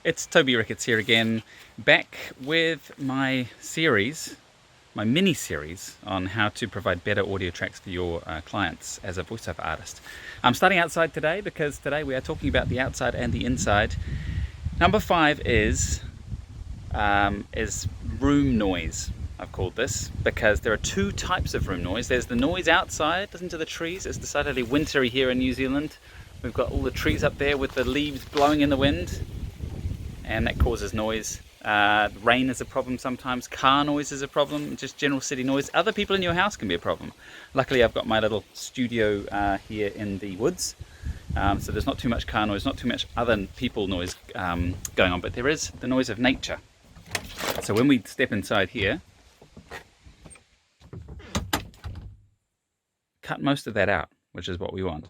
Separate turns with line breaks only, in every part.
It's Toby Ricketts here again, back with my series, my mini-series on how to provide better audio tracks for your clients as a voiceover artist. I'm starting outside today because today we are talking about the outside and the inside. Number 5 is room noise. I've called this because there are two types of room noise. There's the noise outside, listen to the trees. It's decidedly wintry here in New Zealand. We've got all the trees up there with the leaves blowing in the wind, and that causes noise. Rain is a problem sometimes, car noise is a problem, just general city noise. Other people in your house can be a problem. Luckily I've got my little studio here in the woods, so there's not too much car noise, not too much other people noise going on, but there is the noise of nature. So when we step inside here, cut most of that out, which is what we want.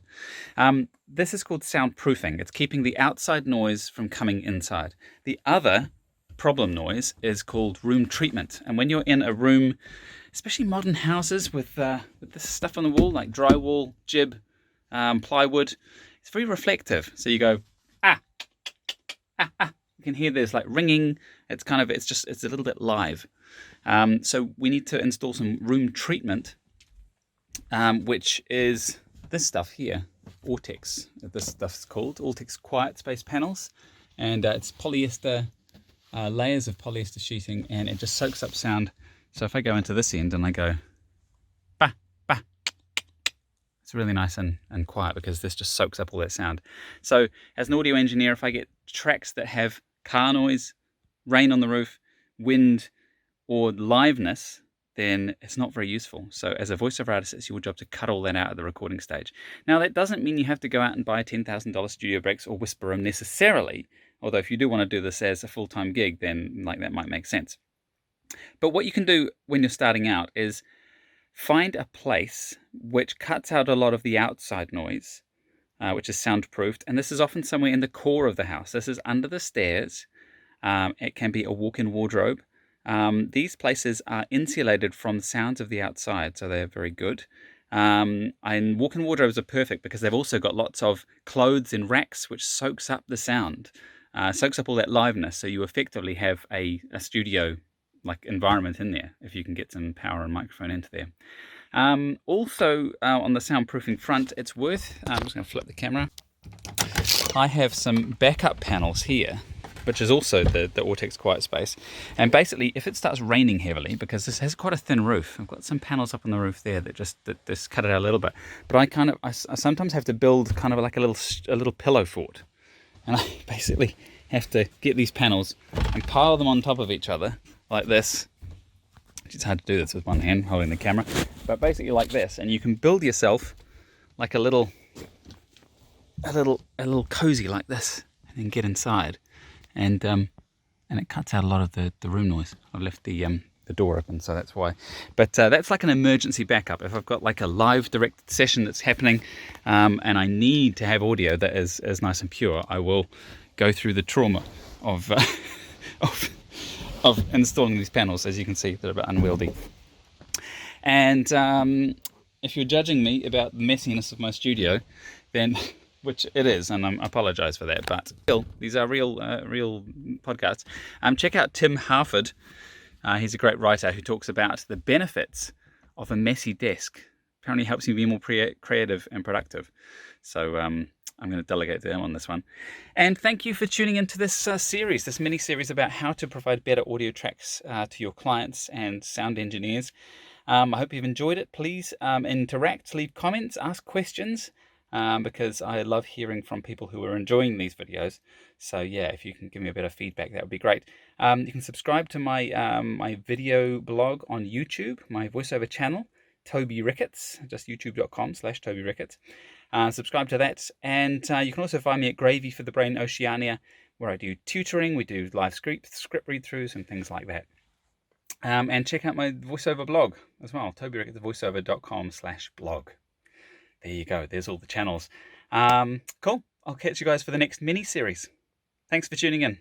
This is called soundproofing. It's keeping the outside noise from coming inside. The other problem noise is called room treatment. And when you're in a room, especially modern houses with this stuff on the wall, like drywall, jib, plywood, it's very reflective. So you go, ah, ah, ah. You can hear there's like ringing. It's a little bit live. So we need to install some room treatment, which is this stuff here, Ortex. This stuff's called Ortex Quiet Space Panels, and it's polyester, layers of polyester sheeting, and it just soaks up sound. So if I go into this end and I go, bah, bah, it's really nice and quiet because this just soaks up all that sound. So as an audio engineer, if I get tracks that have car noise, rain on the roof, wind, or liveness, then it's not very useful. So as a voiceover artist, it's your job to cut all that out at the recording stage. Now, that doesn't mean you have to go out and buy $10,000 studio breaks or whisper them necessarily, although if you do want to do this as a full-time gig, then that might make sense. But what you can do when you're starting out is find a place which cuts out a lot of the outside noise, which is soundproofed, and this is often somewhere in the core of the house. This is under the stairs. It can be a walk-in wardrobe. These places are insulated from the sounds of the outside, so they're very good. And walk-in wardrobes are perfect because they've also got lots of clothes in racks, which soaks up the sound, soaks up all that liveness. So you effectively have a studio like environment in there if you can get some power and microphone into there. Also on the soundproofing front, it's worth, I'm just going to flip the camera. I have some backup panels here, which is also the Ortex Quiet Space. And basically, if it starts raining heavily, because this has quite a thin roof, I've got some panels up on the roof there that just cut it out a little bit. But I sometimes have to build kind of like a little pillow fort. And I basically have to get these panels and pile them on top of each other like this. It's hard to do this with one hand holding the camera, but basically like this. And you can build yourself like a little cozy like this, and then get inside. And it cuts out a lot of the room noise. I've left the door open, so that's why. But that's like an emergency backup. If I've got like a live direct session that's happening, and I need to have audio that is nice and pure, I will go through the trauma of of installing these panels. As you can see, they're a bit unwieldy. And if you're judging me about the messiness of my studio, then which it is, and I apologize for that, but still, these are real podcasts. Check out Tim Harford. He's a great writer who talks about the benefits of a messy desk. Apparently helps you be more creative and productive. So I'm going to delegate to him on this one. And thank you for tuning into this series, this mini-series about how to provide better audio tracks to your clients and sound engineers. I hope you've enjoyed it. Please interact, leave comments, ask questions. Because I love hearing from people who are enjoying these videos. So yeah, if you can give me a bit of feedback, that would be great. You can subscribe to my my video blog on YouTube, my voiceover channel, Toby Ricketts, just youtube.com/Toby Ricketts. Subscribe to that, and you can also find me at Gravy for the Brain Oceania, where I do tutoring, we do live script read-throughs and things like that. And check out my voiceover blog as well, tobyrickettsvoiceover.com/blog. There you go. There's all the channels. Cool. I'll catch you guys for the next mini-series. Thanks for tuning in.